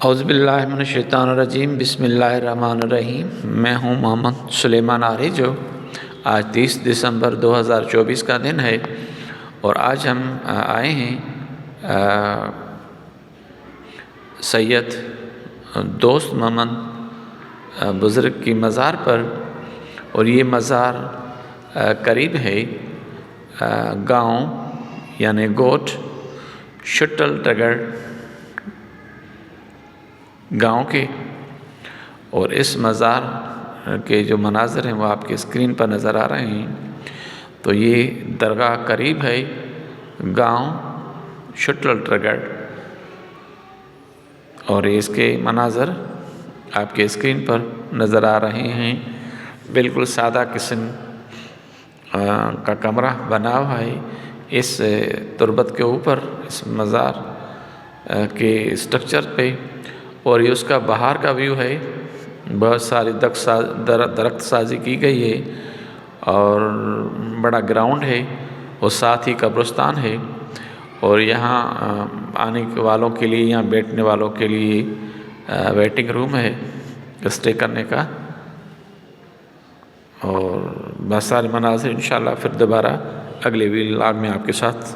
اعوذ باللہ من الشیطان الرجیم، بسم اللہ الرحمن الرحیم۔ میں ہوں محمد سلیمان عارج۔ آج 30 دسمبر 2024 کا دن ہے اور آج ہم آئے ہیں سید دوست محمد بزرگ کی مزار پر، اور یہ مزار قریب ہے گاؤں یعنی گوٹ شٹل ٹگر گاؤں کے، اور اس مزار کے جو مناظر ہیں وہ آپ کے اسکرین پر نظر آ رہے ہیں۔ تو یہ درگاہ قریب ہے گاؤں شٹل ٹگر، اور اس کے مناظر آپ کے اسکرین پر نظر آ رہے ہیں۔ بالکل سادہ قسم کا کمرہ بنا ہوا ہے اس تربت کے اوپر، اس مزار کے اسٹرکچر پہ، اور یہ اس کا باہر کا ویو ہے۔ بہت ساری درخت سازی کی گئی ہے اور بڑا گراؤنڈ ہے، اور ساتھ ہی قبرستان ہے، اور یہاں آنے والوں کے لیے، یہاں بیٹھنے والوں کے لیے ویٹنگ روم ہے اسٹے کرنے کا۔ اور بہت سارے مناظر انشاءاللہ پھر دوبارہ اگلے ولاگ میں آپ کے ساتھ